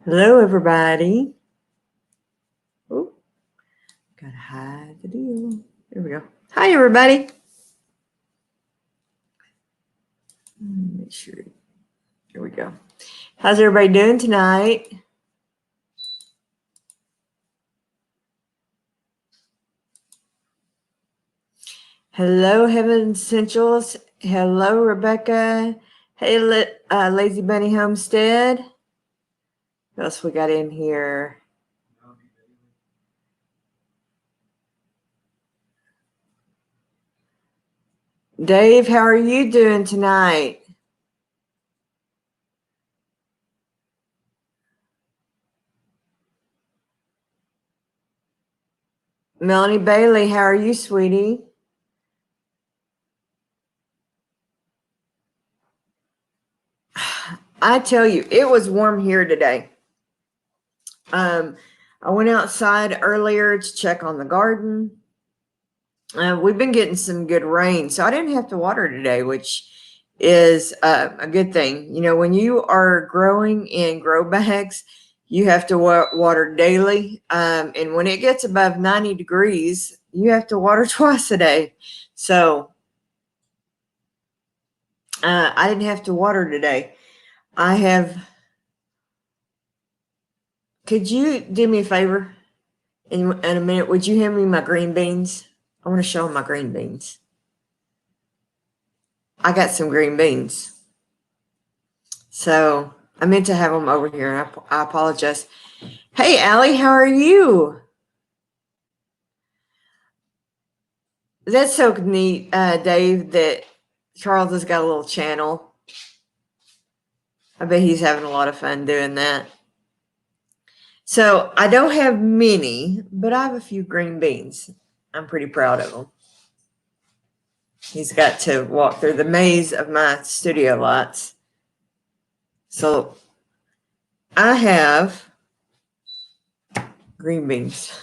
Hello, everybody. Oh, gotta hide the deal. There we go. Hi, everybody. Make sure. Here we go. How's everybody doing tonight? Hello, Heaven Essentials. Hello, Rebecca. Hey, Lazy Bunny Homestead. What else we got in here? Dave, how are you doing tonight? Melanie Bailey, how are you, sweetie? I tell you, it was warm here today. I went outside earlier to check on the garden. We've been getting some good rain, so I didn't have to water today, which is a good thing. You know, when you are growing in grow bags, you have to water daily. And when it gets above 90 degrees, you have to water twice a day. So I didn't have to water today. Could you do me a favor? In a minute, would you hand me my green beans? I want to show them my green beans. I got some green beans. So I meant to have them over here. I apologize. Hey, Allie, how are you? That's so neat, Dave, that Charles has got a little channel. I bet he's having a lot of fun doing that. So I don't have many, but I have a few green beans. I'm pretty proud of them. He's got to walk through the maze of my studio lights. So I have green beans.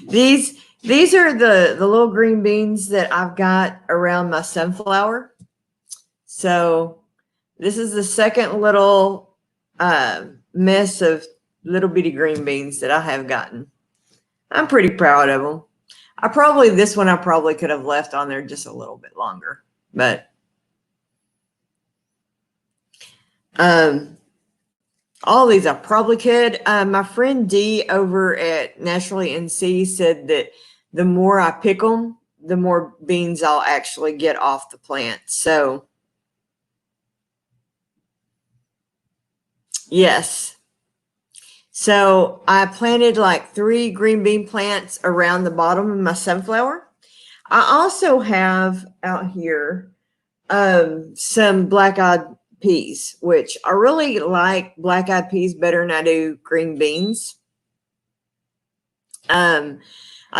These are the little green beans that I've got around my sunflower. So this is the second little mess of little bitty green beans that I have gotten. I'm pretty proud of them. This one I probably could have left on there just a little bit longer, but all these I probably could. My friend Dee over at Naturally NC said that the more I pick them, the more beans I'll actually get off the plant. So yes. So I planted like 3 green bean plants around the bottom of my sunflower. I also have out here some black-eyed peas, which I really like black-eyed peas better than I do green beans. I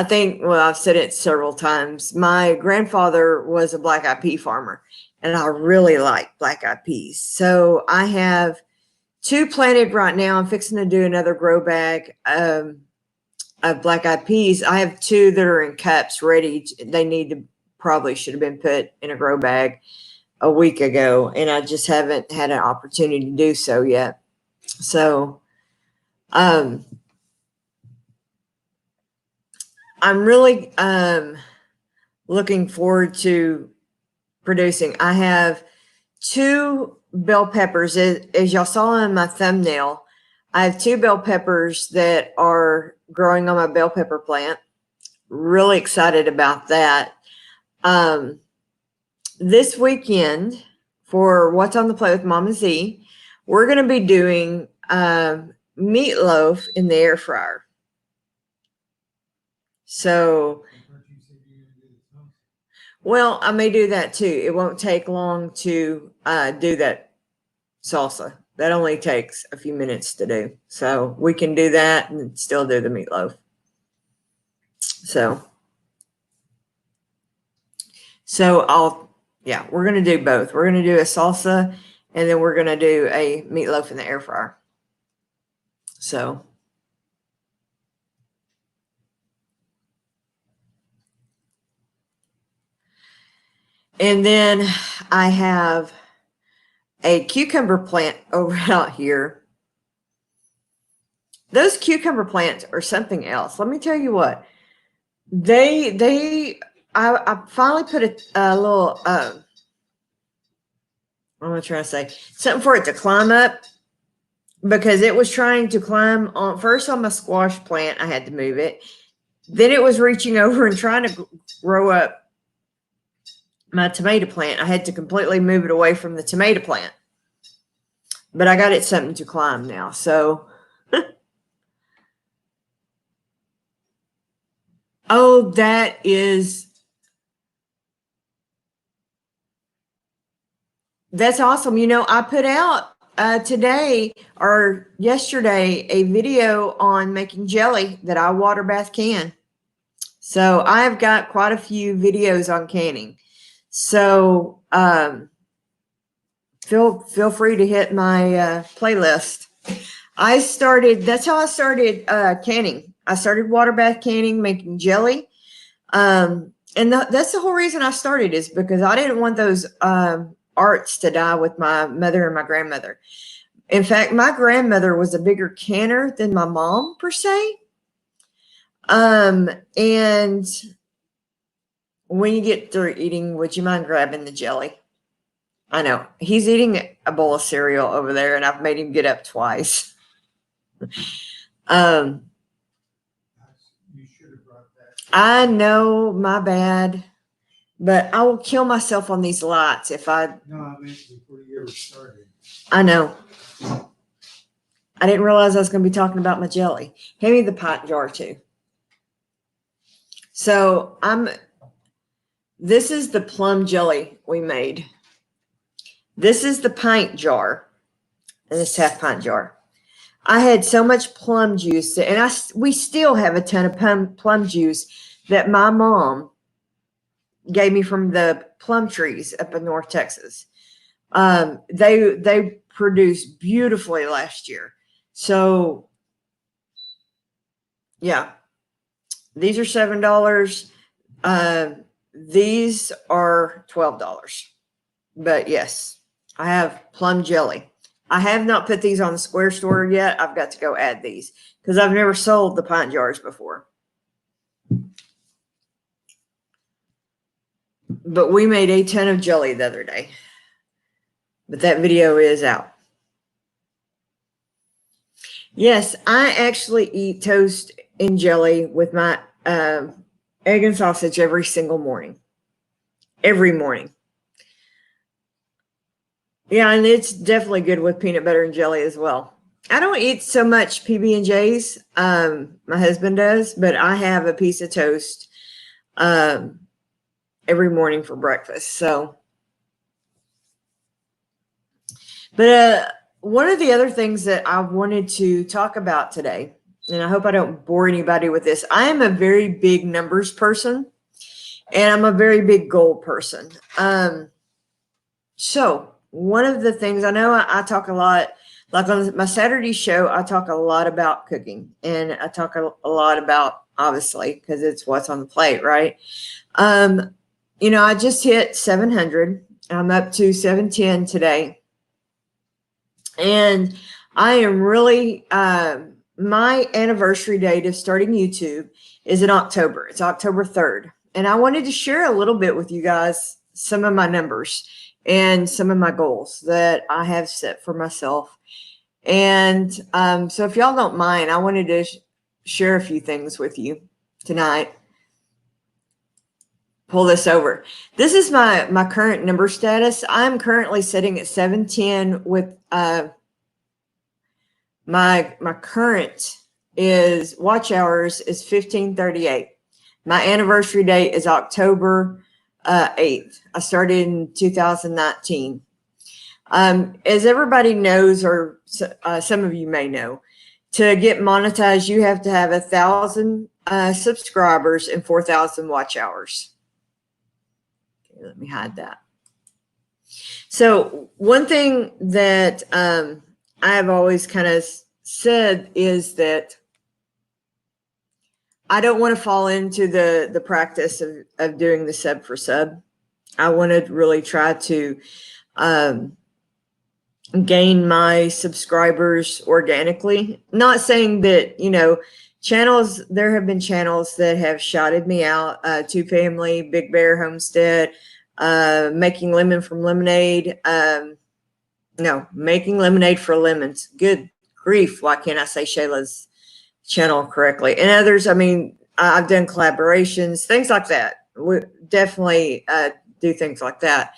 think, well, I've said it several times. My grandfather was a black-eyed pea farmer, and I really like black-eyed peas. So I have 2 planted right now. I'm fixing to do another grow bag of black-eyed peas. I have 2 that are in cups ready. They probably should have been put in a grow bag a week ago, and I just haven't had an opportunity to do so yet. So I'm really looking forward to producing. I have 2 bell peppers. As y'all saw in my thumbnail, I have 2 bell peppers that are growing on my bell pepper plant. Really excited about that. This weekend for What's on the Plate with Mama Z, we're going to be doing meatloaf in the air fryer. So, well, I may do that too. It won't take long to do that salsa. That only takes a few minutes to do. So we can do that and still do the meatloaf. So we're going to do both. We're going to do a salsa, and then we're going to do a meatloaf in the air fryer. So and then I have a cucumber plant over out here those cucumber plants are something else. Let me tell you what, I finally put a little, what am I trying to say? Something for it to climb up, because it was trying to climb on first on my squash plant. I had to move it. Then it was reaching over and trying to grow up my tomato plant. I had to completely move it away from the tomato plant. But I got it something to climb now. So, oh, that's awesome. You know, I put out today or yesterday a video on making jelly that I water bath can. So I've got quite a few videos on canning. So feel free to hit my playlist. That's how I started canning. I started water bath canning, making jelly. And that's the whole reason I started, is because I didn't want those arts to die with my mother and my grandmother. In fact, my grandmother was a bigger canner than my mom per se. And when you get through eating, would you mind grabbing the jelly? I know he's eating a bowl of cereal over there, and I've made him get up twice. You should have brought that. I know, my bad. But I will kill myself on these lights if I. No, I meant before you ever started. I know. I didn't realize I was going to be talking about my jelly. Hand me the pint jar too. So this is the plum jelly we made. This is the pint jar, and this half pint jar. I had so much plum juice, and we still have a ton of plum juice that my mom gave me from the plum trees up in North Texas. They produced beautifully last year. So yeah, these are $7. These are $12. But yes, I have plum jelly. I have not put these on the Square Store yet. I've got to go add these because I've never sold the pint jars before. But we made a ton of jelly the other day. But that video is out. Yes, I actually eat toast and jelly with my egg and sausage every single morning. Every morning. Yeah, and it's definitely good with peanut butter and jelly as well. I don't eat so much PB&Js. My husband does, but I have a piece of toast every morning for breakfast. So, but one of the other things that I wanted to talk about today, and I hope I don't bore anybody with this, I am a very big numbers person, and I'm a very big goal person. So one of the things I know I talk a lot, like on my Saturday show, I talk a lot about cooking, and I talk a lot about, obviously, because it's what's on the plate, right? You know, I just hit 700. I'm up to 710 today. And I am really, my anniversary date of starting YouTube is in October. It's October 3rd. And I wanted to share a little bit with you guys some of my numbers and some of my goals that I have set for myself. And so if y'all don't mind, I wanted to share a few things with you tonight. Pull this over. This is my current number status. I'm currently sitting at 710 with my current is watch hours is 1538. My anniversary date is October 8th. I started in 2019. As everybody knows, or some of you may know, to get monetized, you have to have 1,000 subscribers and 4,000 watch hours. Okay, let me hide that. So one thing that I have always kind of said is that I don't want to fall into the practice of doing the sub for sub. I want to really try to gain my subscribers organically. Not saying that, you know, channels, there have been channels that have shouted me out, Two Family, Big Bear Homestead, Making Lemon from Lemonade. No, Making Lemonade for Lemons. Good grief. Why can't I say Shayla's channel correctly? And others, I mean, I've done collaborations, things like that. We definitely do things like that.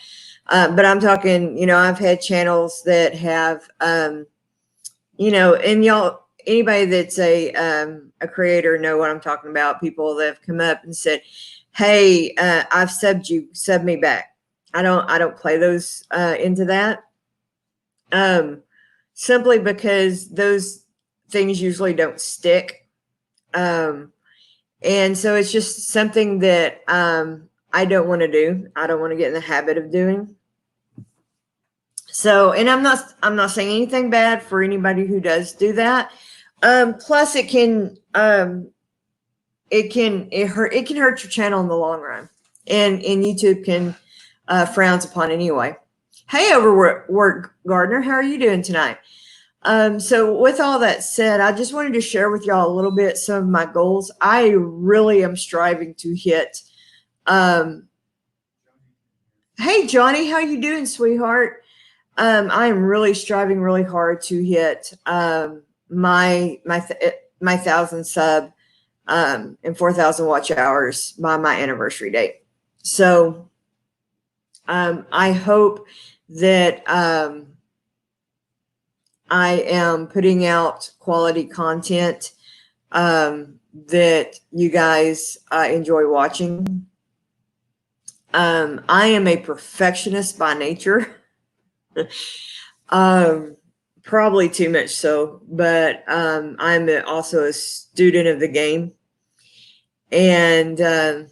But I'm talking, you know, I've had channels that have, you know, and y'all, anybody that's a creator know what I'm talking about. People that have come up and said, "Hey, I've subbed you, sub me back." I don't play those into that. Simply because those things usually don't stick. And so it's just something that I don't want to do. I don't want to get in the habit of doing. So, and I'm not saying anything bad for anybody who does do that. Plus it can hurt your channel in the long run, and YouTube can frowns upon anyway. Hey, Overwork Gardner, how are you doing tonight? So with all that said, I just wanted to share with y'all a little bit some of my goals. I really am striving to hit. Hey, Johnny, how you doing, sweetheart? I am really striving really hard to hit my 1,000 sub and 4,000 watch hours by my anniversary date. So I hope that I am putting out quality content that you guys enjoy watching. I am a perfectionist by nature. Probably too much so, but I'm also a student of the game. And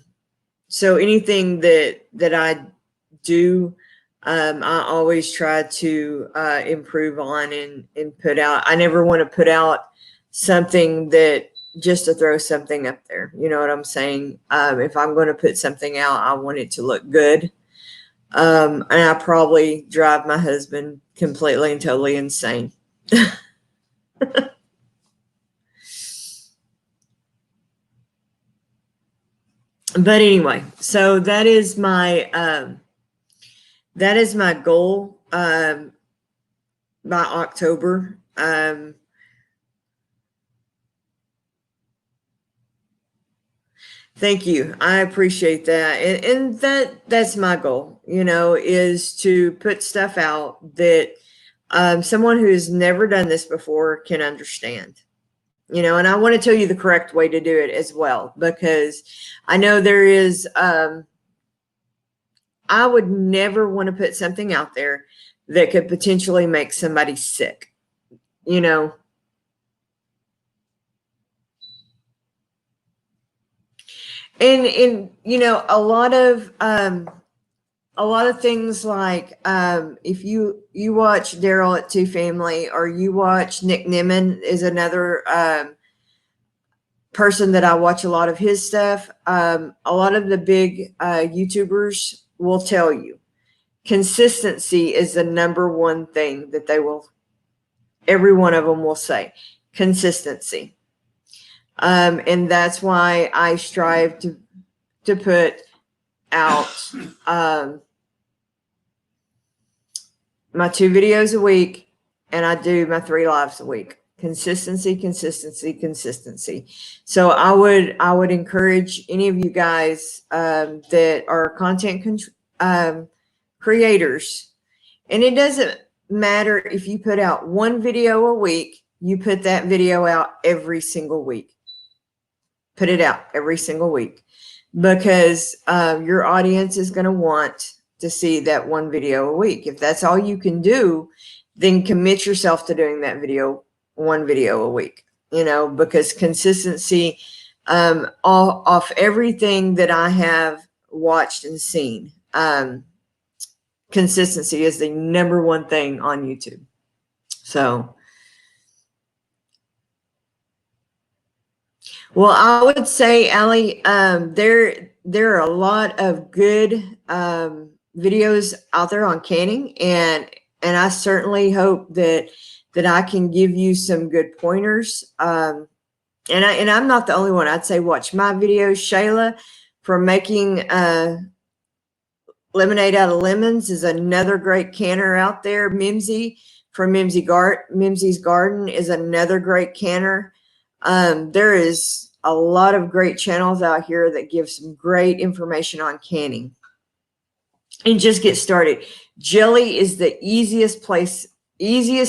so anything that I do, I always try to improve on and put out. I never want to put out something that just to throw something up there. You know what I'm saying? If I'm going to put something out, I want it to look good. And I probably drive my husband completely and totally insane. But anyway, so that is my goal by October. Thank you. I appreciate that. And that's my goal, you know, is to put stuff out that someone who has never done this before can understand. You know, and I want to tell you the correct way to do it as well, because I know there is, I would never want to put something out there that could potentially make somebody sick, you know. And you know, a lot of things like if you watch Daryl at Two Family, or you watch Nick Nimmin is another person that I watch a lot of his stuff. A lot of the big YouTubers will tell you consistency is the number one thing that they will, every one of them will say consistency. And that's why I strive to put out my 2 videos a week, and I do my 3 lives a week. Consistency, consistency, consistency. So I would encourage any of you guys that are content creators, and it doesn't matter if you put out 1 video a week, you put that video out every single week. Put it out every single week, because your audience is going to want to see that 1 video a week. If that's all you can do, then commit yourself to doing that 1 video a week, you know, because consistency off everything that I have watched and seen, consistency is the number one thing on YouTube. So, well, I would say, Allie, there are a lot of good videos out there on canning, and and I certainly hope that I can give you some good pointers. And I'm not the only one. I'd say watch my videos. Shayla from making lemonade out of lemons is another great canner out there. Mimsy from Mimsy's Garden is another great canner. There is a lot of great channels out here that give some great information on canning. And just get started. Jelly is the easiest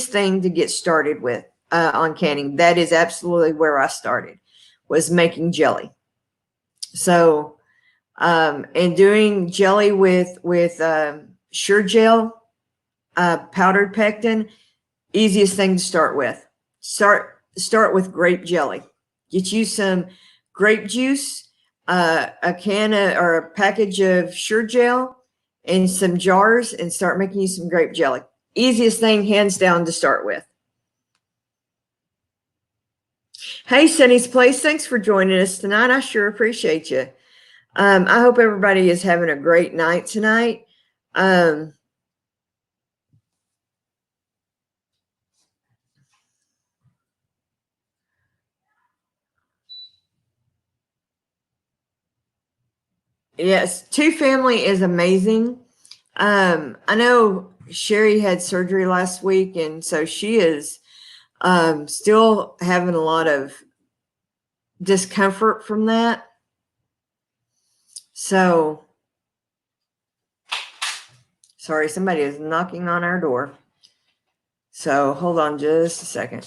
thing to get started with on canning. That is absolutely where I started, was making jelly. So, and doing jelly with Sure-Jell, powdered pectin, easiest thing to start with. Start with grape jelly. Get you some grape juice, a can or a package of Sure-Jell, and some jars, and start making you some grape jelly. Easiest thing, hands down, to start with. Hey, Sunny's Place, thanks for joining us tonight. I sure appreciate you. I hope everybody is having a great night tonight. Yes, two family is amazing. I know Sherry had surgery last week, and so she is still having a lot of discomfort from that. So, sorry, somebody is knocking on our door. So hold on just a second.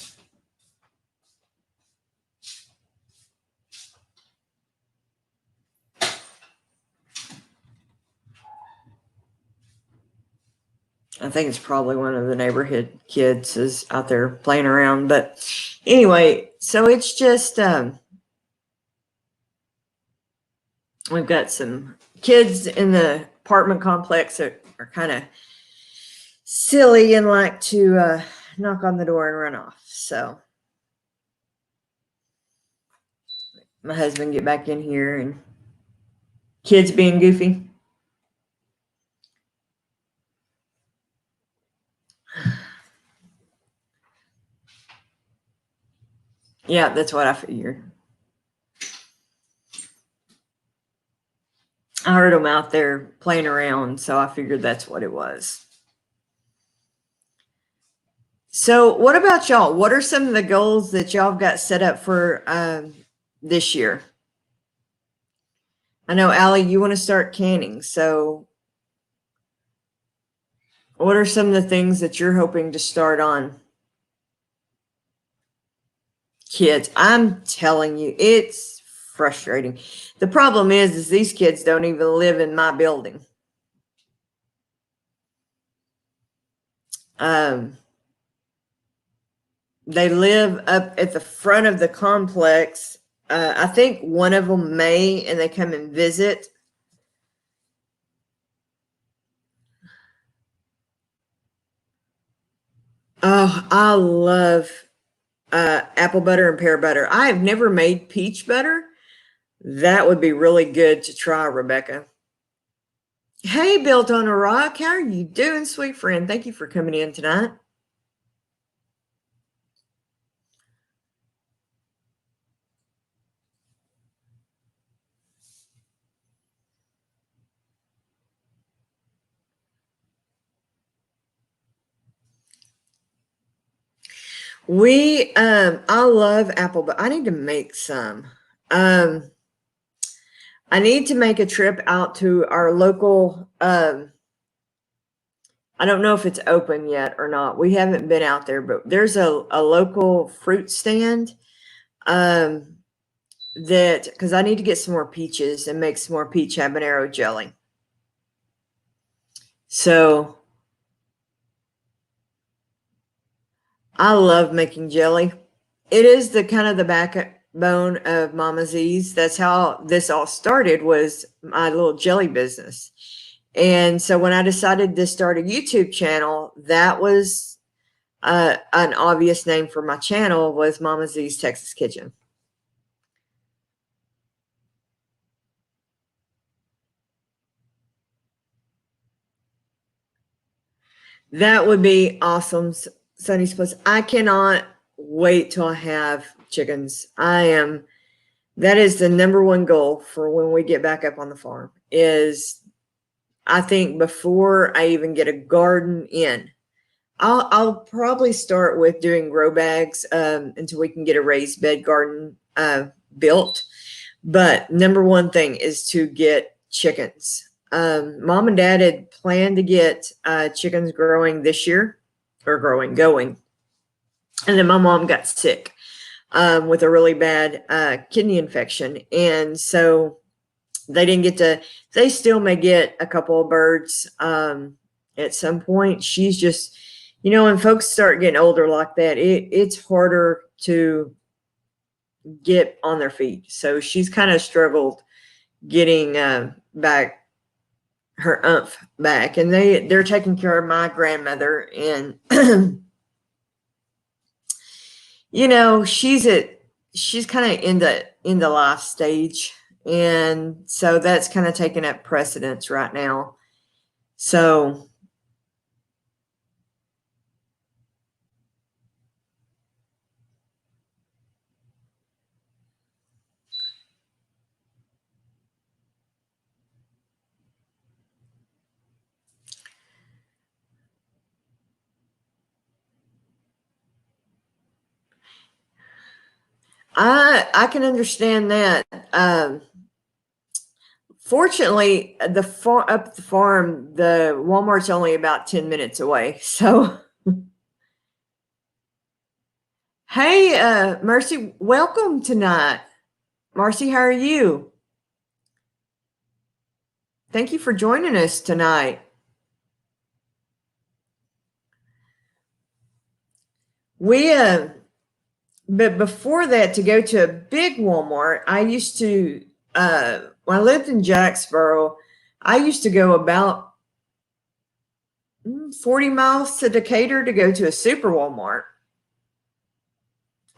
I think it's probably one of the neighborhood kids is out there playing around. But anyway, so it's just, we've got some kids in the apartment complex that are kind of silly and like to knock on the door and run off. So my husband get back in here, and kids being goofy. Yeah, that's what I figured. I heard them out there playing around, so I figured that's what it was. So what about y'all? What are some of the goals that y'all have got set up for this year? I know, Allie, you want to start canning. So what are some of the things that you're hoping to start on? Kids, I'm telling you, it's frustrating. The problem is these kids don't even live in my building. They live up at the front of the complex. I think one of them may, and they come and visit. Oh, I love apple butter and pear butter. I have never made peach butter. That would be really good to try, Rebecca. Hey, Built on a Rock. How are you doing, sweet friend? Thank you for coming in tonight. I love apple, but I need to make some. I need to make a trip out to our local, I don't know if it's open yet or not. We haven't been out there, but there's a local fruit stand, that, because I need to get some more peaches and make some more peach habanero jelly. So I love making jelly. It is the kind of the backbone of Mama Z's. That's how this all started, was my little jelly business. And so when I decided to start a YouTube channel, that was an obvious name for my channel, was Mama Z's Texas Kitchen. That would be awesome, Sunny's Place. I cannot wait till I have chickens. That is the number one goal for when we get back up on the farm is I think before I even get a garden in, I'll probably start with doing grow bags until we can get a raised bed garden built. But number one thing is to get chickens. Mom and Dad had planned to get chickens growing this year, or going. And then my mom got sick with a really bad kidney infection. And so they didn't get to, they still may get a couple of birds at some point. She's just, when folks start getting older like that, it's harder to get on their feet. So she's kind of struggled getting back her umph back, and they're taking care of my grandmother, and she's kind of in the life stage, and so that's kind of taking up precedence right now. So I can understand that. Fortunately, up the farm, the Walmart's only about 10 minutes away. So, hey, Mercy, welcome tonight. Marcy, how are you? Thank you for joining us tonight. But before that, to go to a big Walmart, I used to, when I lived in Jacksboro, I used to go about 40 miles to Decatur to go to a super Walmart.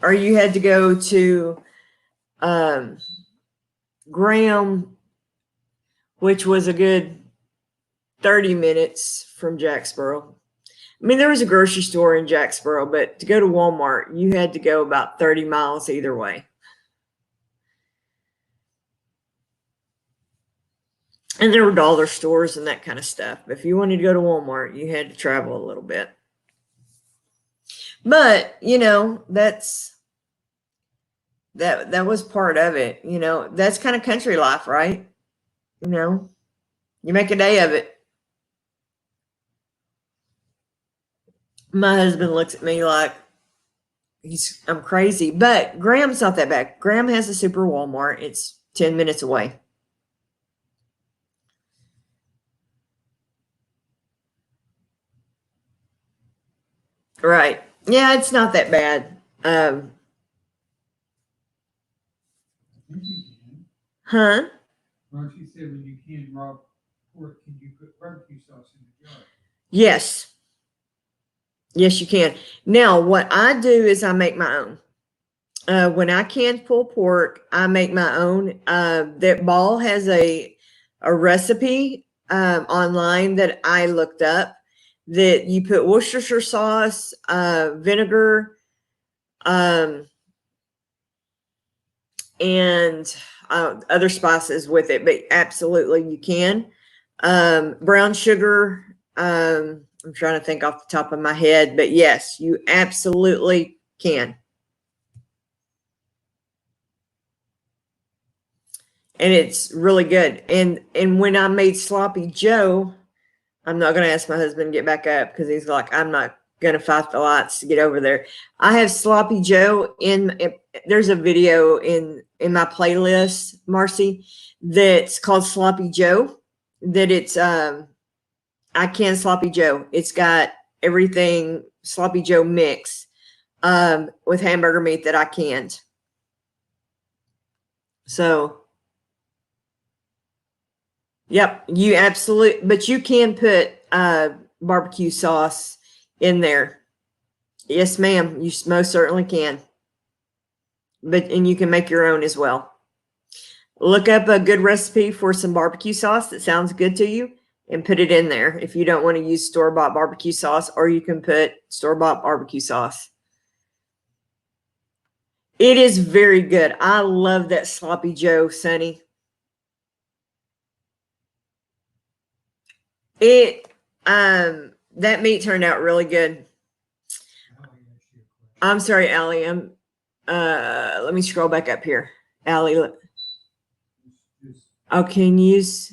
Or you had to go to Graham, which was a good 30 minutes from Jacksboro. I mean, there was a grocery store in Jacksboro, but to go to Walmart, you had to go about 30 miles either way. And there were dollar stores and that kind of stuff. But if you wanted to go to Walmart, you had to travel a little bit. But, that was part of it. That's kind of country life, right? You make a day of it. My husband looks at me like I'm crazy, but Graham's not that bad. Graham has a super Walmart. It's 10 minutes away. Right. Yeah, it's not that bad. Huh? Marcy said when you can raw pork, can you put barbecue sauce in the jar? Yes. Yes, you can. Now, what I do is I make my own. When I can pulled pork, I make my own. That Ball has a recipe online that I looked up that you put Worcestershire sauce, vinegar, and other spices with it, but absolutely you can. Brown sugar. I'm trying to think off the top of my head, but yes, you absolutely can. And it's really good. And when I made Sloppy Joe, I'm not going to ask my husband to get back up because he's like, I'm not going to fight the lights to get over there. I have Sloppy Joe there's a video in my playlist, Marcy, that's called Sloppy Joe, that it's, I can Sloppy Joe. It's got everything Sloppy Joe mix with hamburger meat that I canned. So, yep, you absolutely, but you can put barbecue sauce in there. Yes, ma'am, you most certainly can. And you can make your own as well. Look up a good recipe for some barbecue sauce that sounds good to you and put it in there if you don't want to use store-bought barbecue sauce, or you can put store-bought barbecue sauce. It is very good. I love that Sloppy Joe, Sonny. That meat turned out really good. I'm sorry, Allie. Let me scroll back up here. Allie, look. Oh, can you use?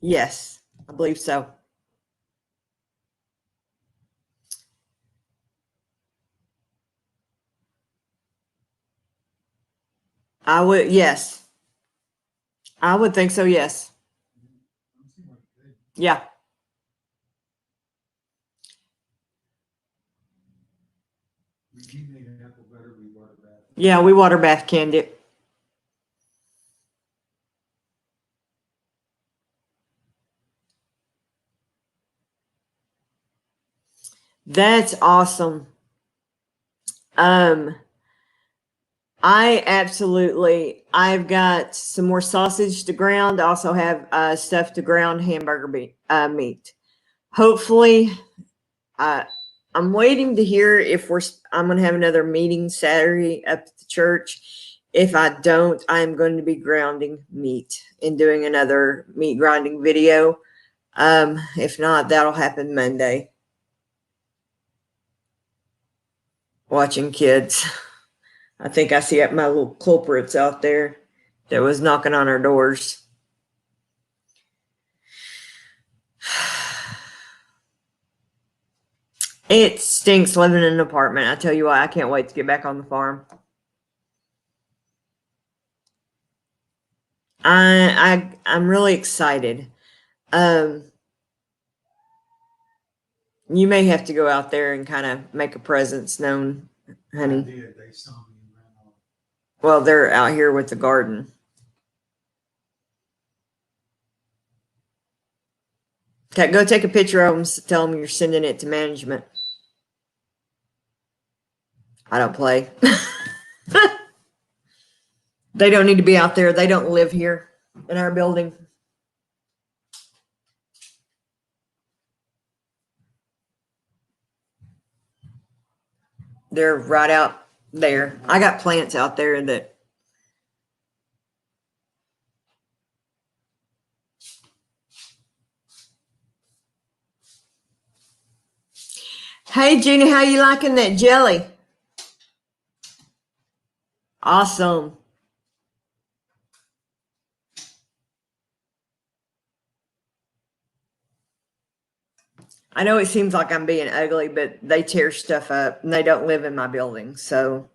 Yes, I believe so. I would, yes. I would think so, yes. Yeah. Yeah, we water bath canned it. That's awesome. I've got some more sausage to ground. I also have stuff to ground hamburger meat. Hopefully, I'm waiting to hear if I'm going to have another meeting Saturday up at the church. If I don't, I'm going to be grounding meat and doing another meat grinding video. If not, that'll happen Monday. Watching kids. I think I see my little culprits out there that was knocking on our doors. It stinks living in an apartment. I tell you what, I can't wait to get back on the farm. I'm really excited. You may have to go out there and kind of make a presence known, honey. They saw me and ran off. Well, they're out here with the garden. Okay, go take a picture of them. Tell them you're sending it to management. I don't play. They don't need to be out there. They don't live here in our building. They're right out there. I got plants out there that. Hey, Jeannie, how you liking that jelly? Awesome. I know it seems like I'm being ugly, but they tear stuff up and they don't live in my building. So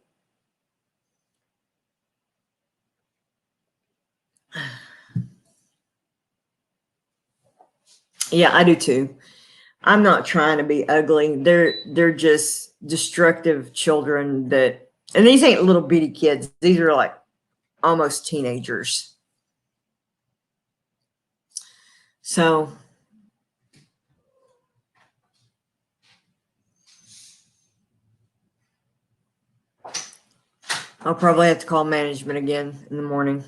yeah, I do too. I'm not trying to be ugly. They're just destructive children and these ain't little bitty kids. These are like almost teenagers. So I'll probably have to call management again in the morning.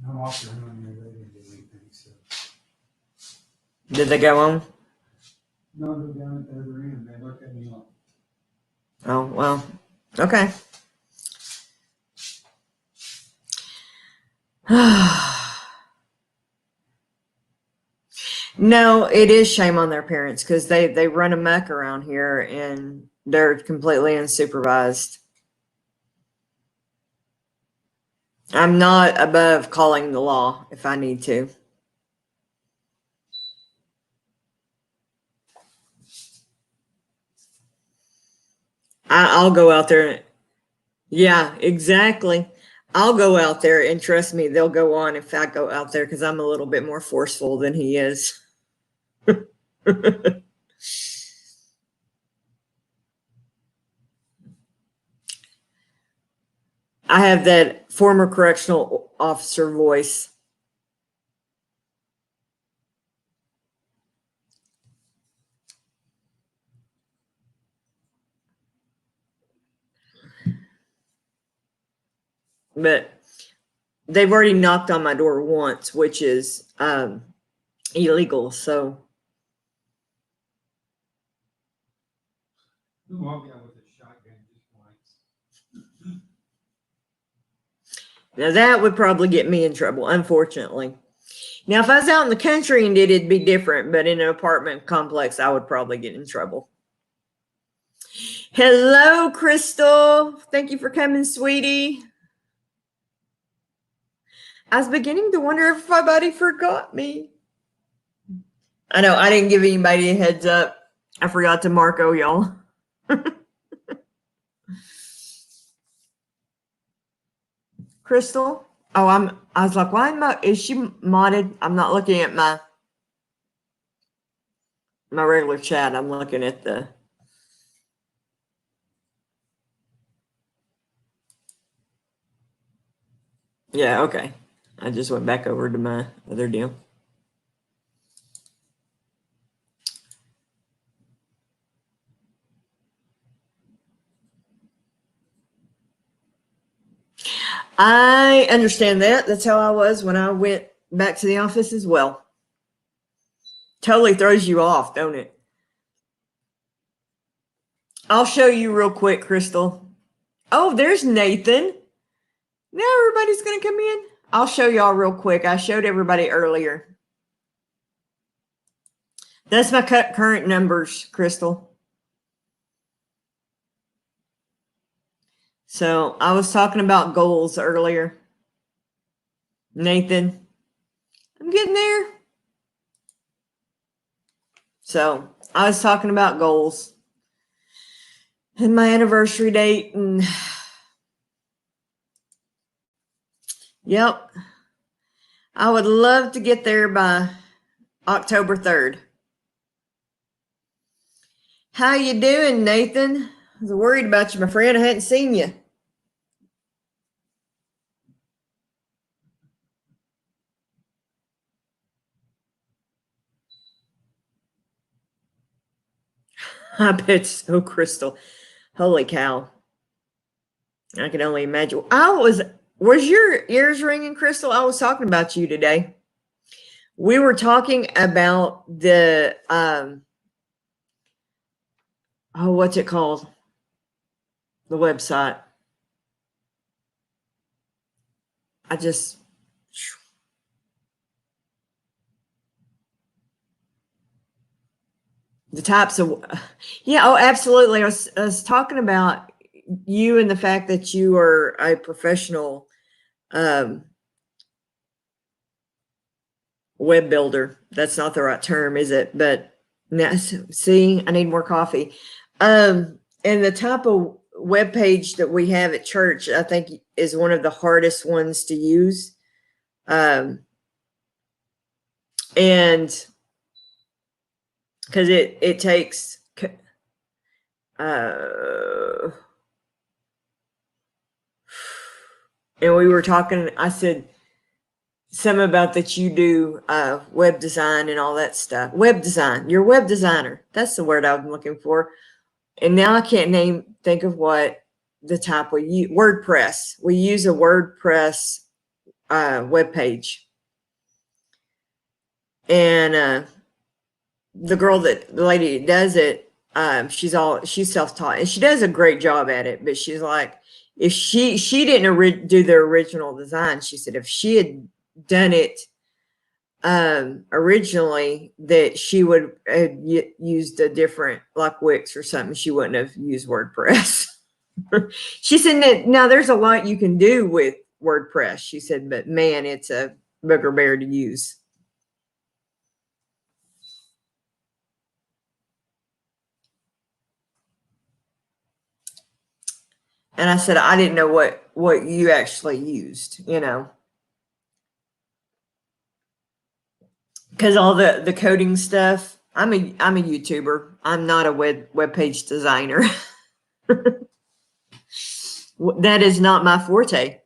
No officer on there, they didn't do anything, so. Did they go on? No, they're down at the other end, they looked at me like. Oh, well, okay. No, it is shame on their parents because they run amok around here and they're completely unsupervised. I'm not above calling the law if I need to. I'll go out there. Yeah, exactly. I'll go out there and trust me, they'll go on if I go out there because I'm a little bit more forceful than he is. I have that former correctional officer voice. but they've already knocked on my door once, which is illegal. So We walked out with a shotgun just once. now that would probably get me in trouble, unfortunately. Now, if I was out in the country and did it, it'd be different, but in an apartment complex, I would probably get in trouble. Hello, Crystal. Thank you for coming, sweetie. I was beginning to wonder if my buddy forgot me. I know, I didn't give anybody a heads up. I forgot to Marco, y'all. Crystal? Oh, I was like, why is she modded? I'm not looking at my regular chat. I'm looking at the yeah, okay. I just went back over to my other deal. I understand that. That's how I was when I went back to the office as well. Totally throws you off, don't it? I'll show you real quick, Crystal. Oh, there's Nathan. Now everybody's going to come in. I'll show y'all real quick. I showed everybody earlier. That's my current numbers, Crystal. So I was talking about goals earlier. Nathan, I'm getting there. So I was talking about goals and my anniversary date, and yep, I would love to get there by October 3rd. How you doing, Nathan? I was worried about you, my friend. I hadn't seen you. I bet so, Crystal. Holy cow. I can only imagine. Was your ears ringing, Crystal? I was talking about you today. We were talking about the, what's it called? The website. The types of, yeah, oh, absolutely. I was talking about you and the fact that you are a professional web builder. That's not the right term, is it? But now, see, I need more coffee. And the type of web page that we have at church, I think, is one of the hardest ones to use. And because it takes and we were talking, I said something about that you do web design and all that stuff. Web design. You're a web designer. That's the word I'm looking for. And now I can't think of what the type we use. WordPress. We use a WordPress web page. And the lady that does it, she's self-taught, and she does a great job at it. But she's like, if she didn't do the original design, she said if she had done it originally, that she would have used a different, like Wix or something. She wouldn't have used WordPress. She said that now there's a lot you can do with WordPress. She said, but man, it's a booger bear to use. And I said, I didn't know what you actually used, because all the coding stuff. I'm a YouTuber. I'm not a web page designer. That is not my forte.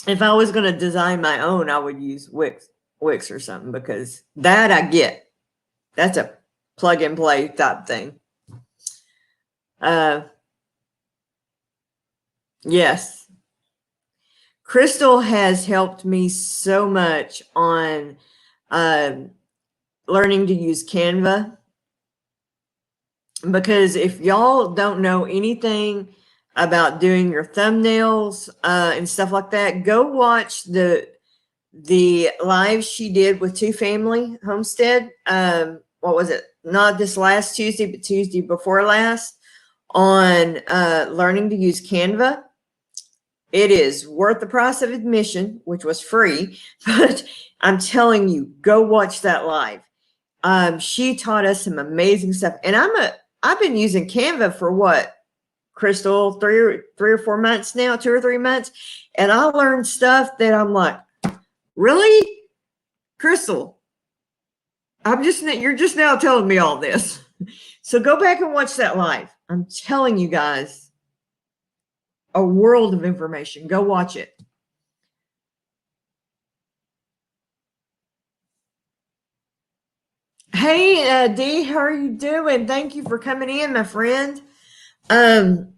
If I was going to design my own, I would use Wix or something, because that I get. That's a plug and play type thing. Yes. Crystal has helped me so much on learning to use Canva, because if y'all don't know anything about doing your thumbnails and stuff like that, go watch the live she did with Two Family Homestead. What was it? Not this last Tuesday, but Tuesday before last, on learning to use Canva. It is worth the price of admission, which was free, but I'm telling you, go watch that live. She taught us some amazing stuff, and I've been using Canva for what, Crystal, 3 or 4 months now, 2 or 3 months, and I learned stuff that I'm like, really, Crystal? You're just now telling me all this. So go back and watch that live. I'm telling you guys, a world of information. Go watch it. Hey, Dee, how are you doing? Thank you for coming in, my friend. Canva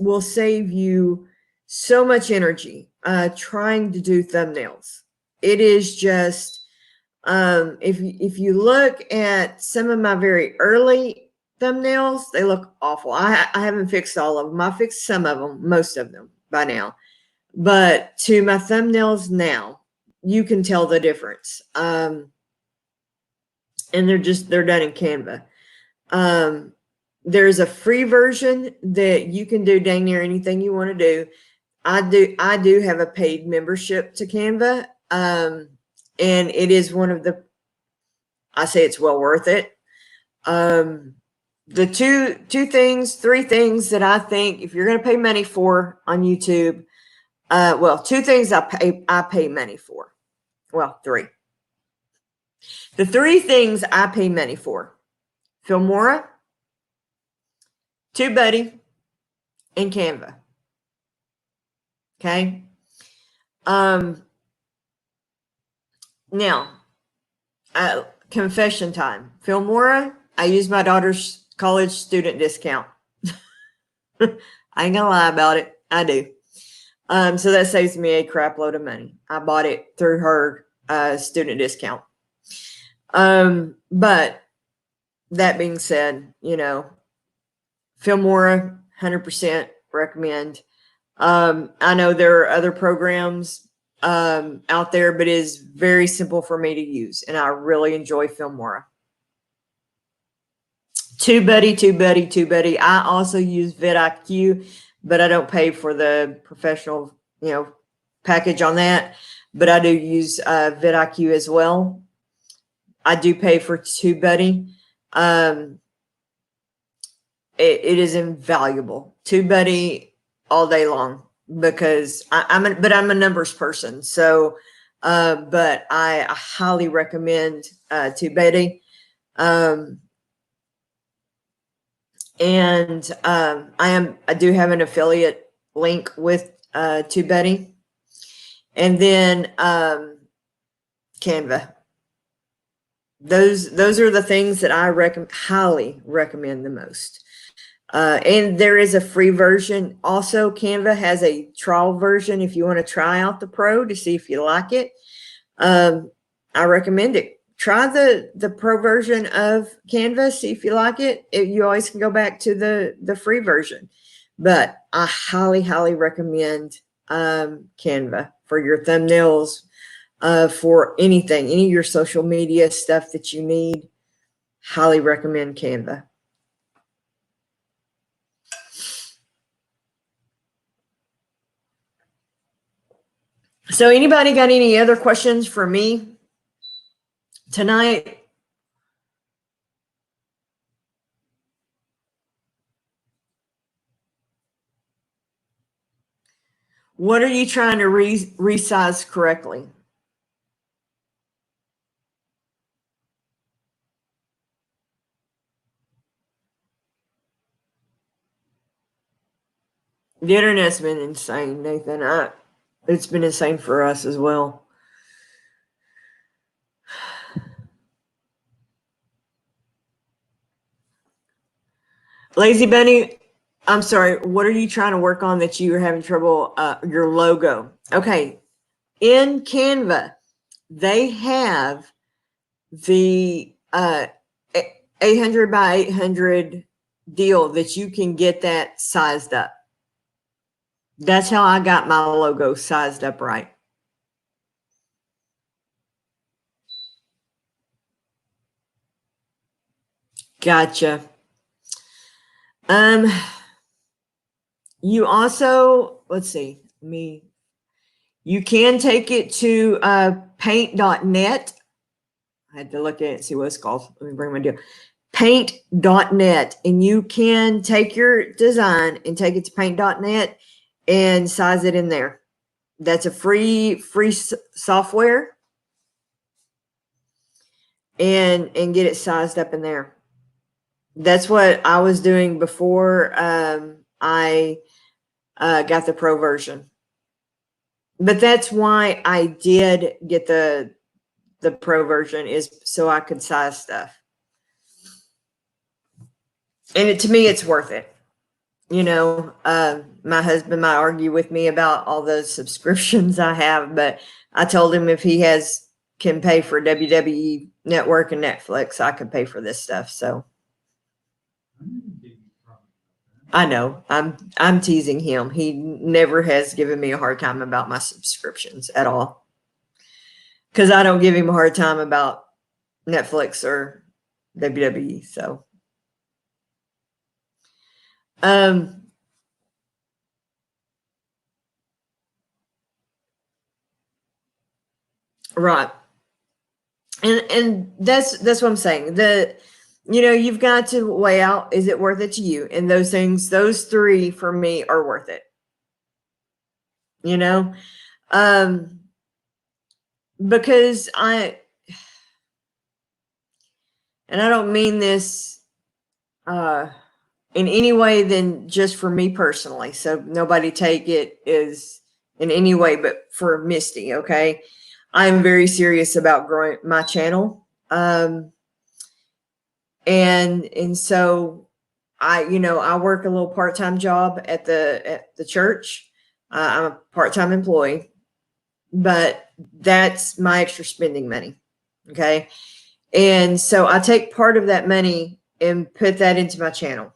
will save you so much energy trying to do thumbnails. It is just, if you look at some of my very early thumbnails, they look awful. I haven't fixed all of them. I fixed some of them, most of them by now. But to my thumbnails now, you can tell the difference. And they're done in Canva. There's a free version that you can do dang near anything you want to do. I do have a paid membership to Canva. And it is one of the, I say it's well worth it. The three things that I think if you're going to pay money for on YouTube, well, 2 things I pay money for. Well, 3. The 3 things I pay money for: Filmora, TubeBuddy, and Canva. Okay. Now, confession time. Filmora, I use my daughter's college student discount. I ain't gonna lie about it. I do. So that saves me a crap load of money. I bought it through her student discount. But that being said, Filmora, 100% recommend. I know there are other programs out there, but it is very simple for me to use, and I really enjoy Filmora. TubeBuddy. I also use vidIQ, but I don't pay for the professional, package on that. But I do use vidIQ as well. I do pay for TubeBuddy. It is invaluable. TubeBuddy all day long, because I'm a numbers person. So, but I highly recommend TubeBuddy. And I do have an affiliate link with TubeBuddy, and then Canva. Those are the things that I highly recommend the most. And there is a free version. Also, Canva has a trial version if you want to try out the Pro to see if you like it. I recommend it. Try the Pro version of Canva, see if you like it. You always can go back to the free version. But I highly, highly recommend Canva for your thumbnails, for anything, any of your social media stuff that you need. Highly recommend Canva. So anybody got any other questions for me tonight? What are you trying to resize correctly? The internet's been insane, Nathan. It's been insane for us as well. Lazy Bunny, I'm sorry, what are you trying to work on that you are having trouble, your logo? Okay, in Canva, they have the 800 by 800 deal that you can get that sized up. That's how I got my logo sized up right. Gotcha. You also, let's see, you can take it to paint.net. I had to look at it and see what it's called. Let me bring my deal. Paint.net, and you can take your design and take it to paint.net and size it in there. That's a free software, and get it sized up in there. That's what I was doing before I got the pro version. But that's why I did get the pro version, is so I could size stuff. And to me, it's worth it. You know, my husband might argue with me about all those subscriptions I have, but I told him if he can pay for WWE Network and Netflix, I could pay for this stuff. So I know I'm teasing him. He never has given me a hard time about my subscriptions at all, because I don't give him a hard time about Netflix or WWE. So, right. And that's what I'm saying. You've got to weigh out, is it worth it to you? And those things, those three for me are worth it. Because and I don't mean this in any way than just for me personally. So nobody take it as in any way, but for Misty, okay? I'm very serious about growing my channel. And so I work a little part-time job at the church. I'm a part-time employee, but that's my extra spending money. Okay. And so I take part of that money and put that into my channel.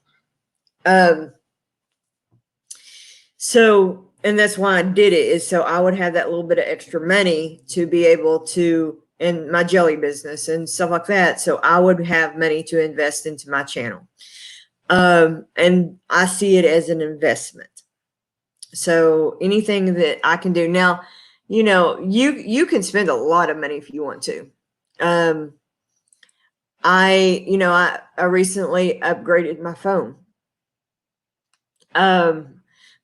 So, and that's why I did it, is so I would have that little bit of extra money to be able to, in my jelly business and stuff like that. So I would have money to invest into my channel. And I see it as an investment. So anything that I can do now, you can spend a lot of money if you want to. I recently upgraded my phone.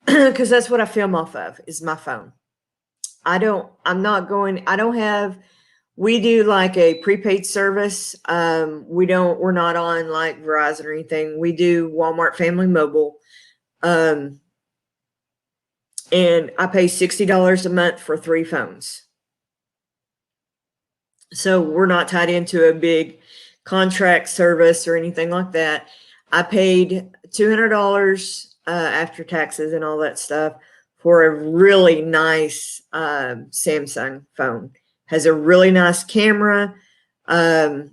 Because that's what I film off of, is my phone. We do like a prepaid service. We're not on like Verizon or anything. We do Walmart Family Mobile. And I pay $60 a month for 3 phones. So we're not tied into a big contract service or anything like that. I paid $200 after taxes and all that stuff for a really nice Samsung phone. Has a really nice camera. I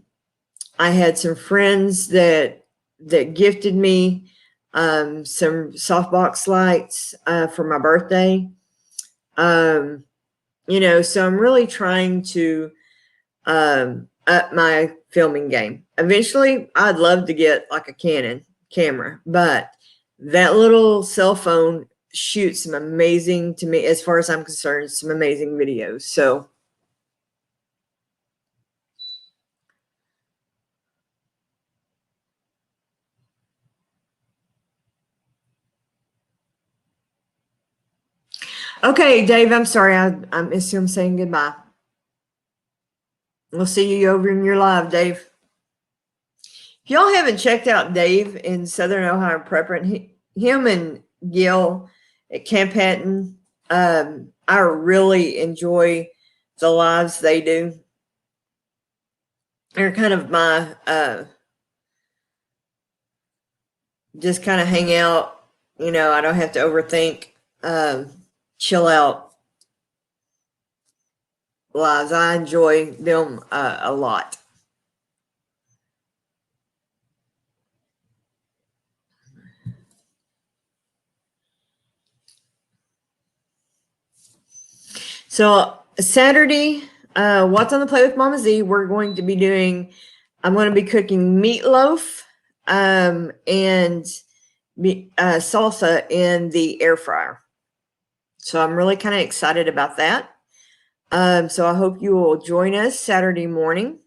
had some friends that gifted me some softbox lights for my birthday. So I'm really trying to up my filming game. Eventually, I'd love to get like a Canon camera, but that little cell phone shoots some amazing, to me, as far as I'm concerned, some amazing videos. So okay, Dave, I'm sorry. I miss him saying goodbye. We'll see you over in your live, Dave. If y'all haven't checked out Dave in Southern Ohio Prepping, him and Gil at Camp Hatton, I really enjoy the lives they do. They're kind of my just kind of hang out You know, I don't have to overthink, chill out lives. I enjoy them a lot. So Saturday, what's on the plate with Mama Z? We're going to be doing. I'm going to be cooking meatloaf, and salsa in the air fryer. So I'm really kind of excited about that. So I hope you will join us Saturday morning.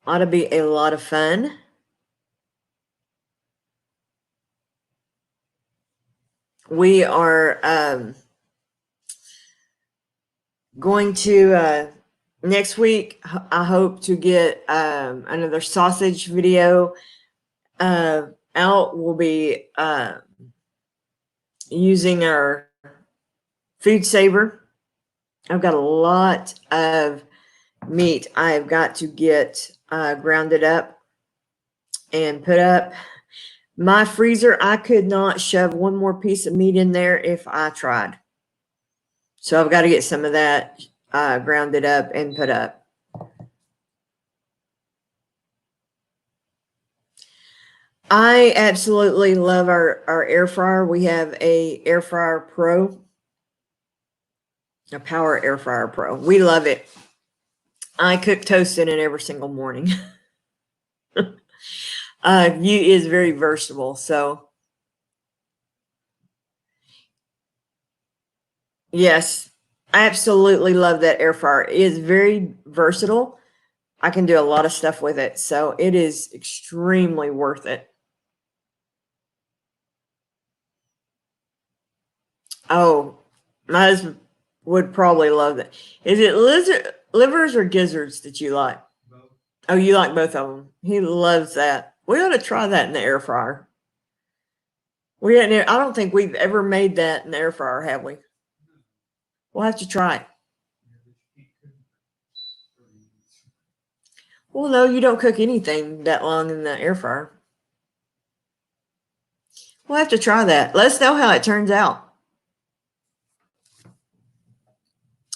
Ought to be a lot of fun. We are going to next week. I hope to get another sausage video out. We'll be using our food saver. I've got a lot of meat I've got to get grounded up and put up. My freezer, I could not shove one more piece of meat in there if I tried. So I've got to get some of that grounded up and put up. I absolutely love our air fryer. We have a air fryer pro, a Power Air Fryer Pro. We love it. I cook toast in it every single morning. You is very versatile. So yes, I absolutely love that air fryer. It is very versatile. I can do a lot of stuff with it. So it is extremely worth it. Oh, my husband would probably love that. Is it livers or gizzards that you like? Both. Oh, you like both of them. He loves that. We ought to try that in the air fryer. I don't think we've ever made that in the air fryer, have we? We'll have to try it. Well, no, you don't cook anything that long in the air fryer. We'll have to try that. Let us know how it turns out.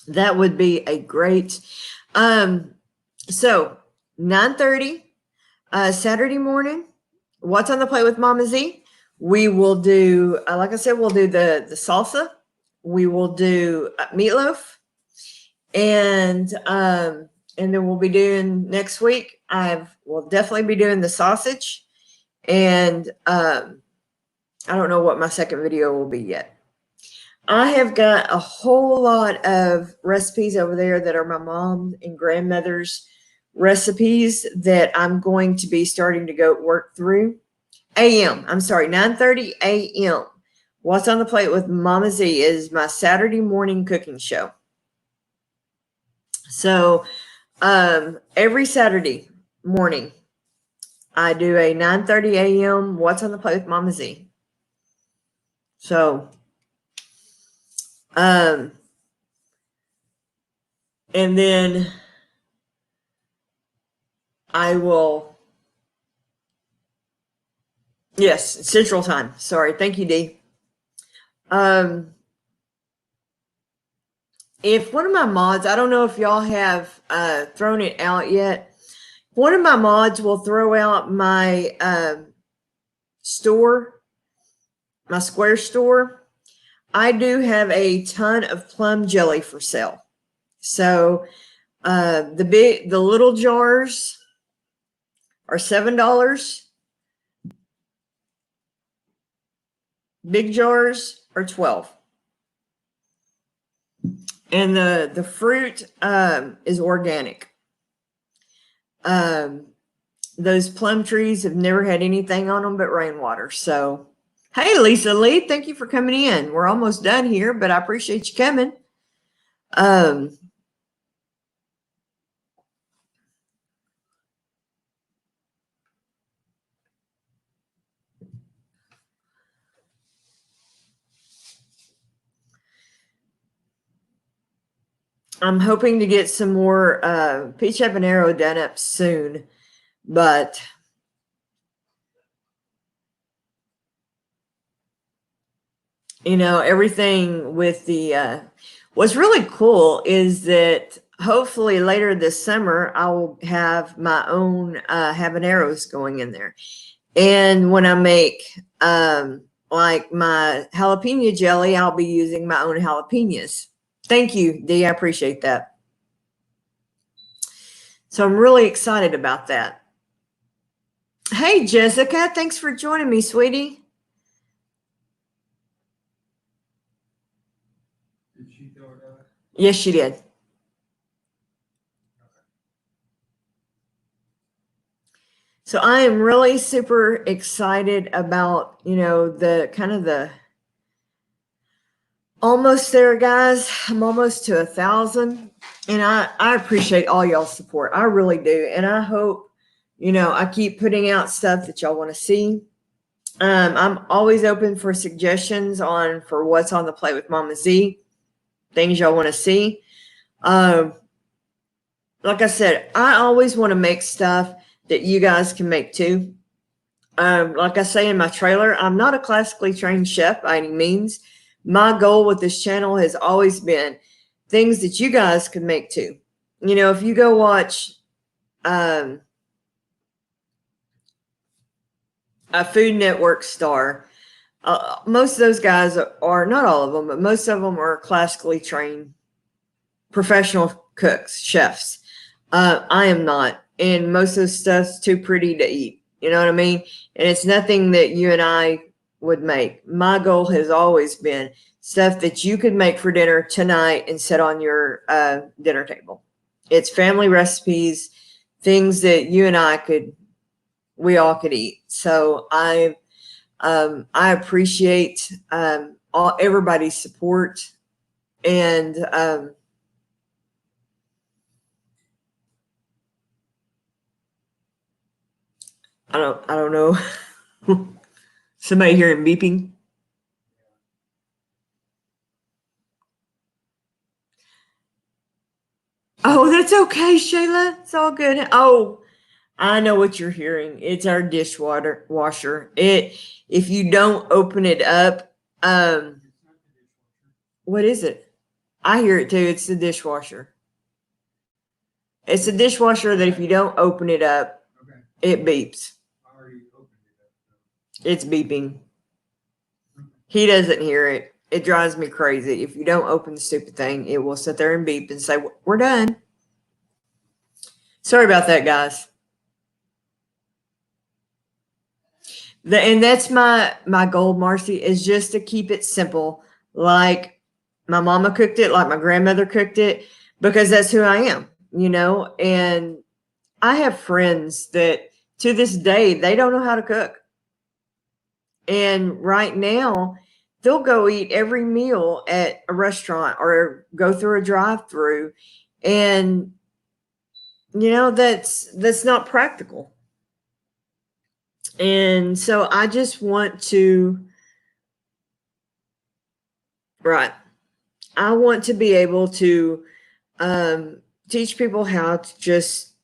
That would be a great. So 9:30 Saturday morning. What's on the plate with Mama Z? We will do, like I said, we'll do the salsa. We will do meatloaf, and then we'll be doing next week. We'll definitely be doing the sausage, and I don't know what my second video will be yet. I have got a whole lot of recipes over there that are my mom and grandmother's recipes that I'm going to be starting to go work through. I'm sorry, 9:30 a.m. What's on the plate with Mama Z is my Saturday morning cooking show. So every Saturday morning, I do a 9:30 a.m. What's on the plate with Mama Z. So, and then I will. Yes, Central Time. Sorry. Thank you, Dee. If one of my mods, I don't know if y'all have thrown it out yet. One of my mods will throw out my store, my Square store. I do have a ton of plum jelly for sale. So the little jars are $7. Big jars are $12. And the fruit is organic. Those plum trees have never had anything on them but rainwater. So, hey, Lisa Lee, thank you for coming in. We're almost done here, but I appreciate you coming. I'm hoping to get some more peach habanero done up soon, but you know, everything with the, what's really cool is that hopefully later this summer, I will have my own habaneros going in there. And when I make like my jalapeno jelly, I'll be using my own jalapenos. Thank you, Dee. I appreciate that. So I'm really excited about that. Hey, Jessica, thanks for joining me, sweetie. Did she throw it out? Yes, she did. So I am really super excited about, you know, the kind of the almost there, guys. I'm almost to 1,000. And I appreciate all y'all's support. I really do. And I hope, you know, I keep putting out stuff that y'all want to see. I'm always open for suggestions on for what's on the plate with Mama Z, things y'all want to see. Like I said, I always want to make stuff that you guys can make too. Like I say in my trailer, I'm not a classically trained chef by any means. My goal with this channel has always been things that you guys can make too. You know, if you go watch a Food Network star, most of those guys are, not all of them, but most of them are classically trained professional cooks, chefs. I am not. And most of the stuff's too pretty to eat. You know what I mean? And it's nothing that you and I would make. My goal has always been stuff that you could make for dinner tonight and set on your dinner table. It's family recipes, things that you and we all could eat. So I appreciate everybody's support, and I don't know. Somebody hearing beeping. Oh, that's okay, Shayla. It's all good. Oh, I know what you're hearing. It's our dishwater washer. If you don't open it up, what is it? I hear it too. It's the dishwasher. It's a dishwasher that if you don't open it up, Okay, it beeps. I already opened it up. It's beeping. He doesn't hear it. It drives me crazy. If you don't open the stupid thing, it will sit there and beep and say, "We're done." Sorry about that, guys. And that's my goal, Marcy, is just to keep it simple, like my mama cooked it, like my grandmother cooked it, because that's who I am, you know. And I have friends that to this day they don't know how to cook, and right now they'll go eat every meal at a restaurant or go through a drive-through, and you know that's not practical. And so I just want to, right, I want to be able to teach people how to just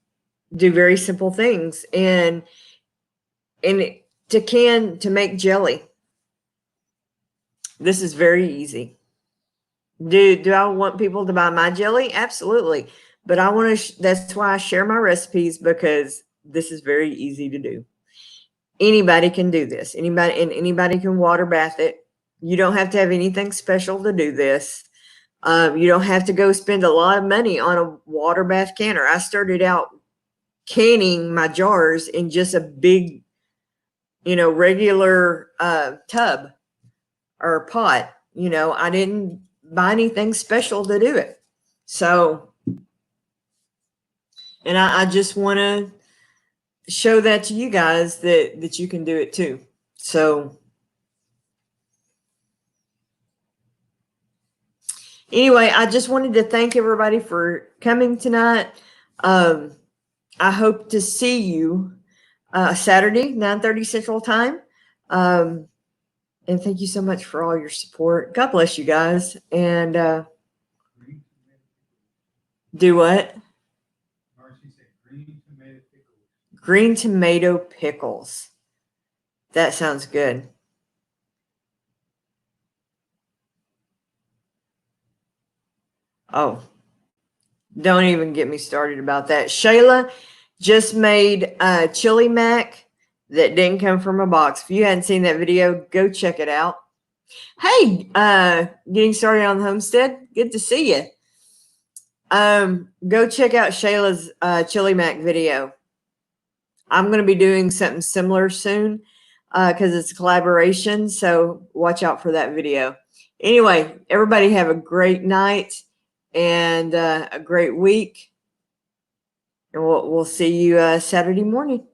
do very simple things, and to make jelly. This is very easy. Do I want people to buy my jelly? Absolutely. But I want to, that's why I share my recipes, because this is very easy to do. Anybody can do this. Anybody can water bath it. You don't have to have anything special to do this. You don't have to go spend a lot of money on a water bath canner. I started out canning my jars in just a big, you know, regular tub or pot. You know, I didn't buy anything special to do it. So, and I just want to show that to you guys that you can do it too. So anyway, I just wanted to thank everybody for coming tonight. I hope to see you Saturday, 9:30 Central Time. And thank you so much for all your support. God bless you guys. And do what? Marcy said green tomato pickles. Green tomato pickles. That sounds good. Oh, don't even get me started about that. Shayla just made a chili mac that didn't come from a box. If you hadn't seen that video, go check it out. Hey, getting started on the homestead. Good to see you. Go check out Shayla's chili mac video. I'm going to be doing something similar soon because it's a collaboration. So watch out for that video. Anyway, everybody have a great night and a great week. And we'll see you Saturday morning.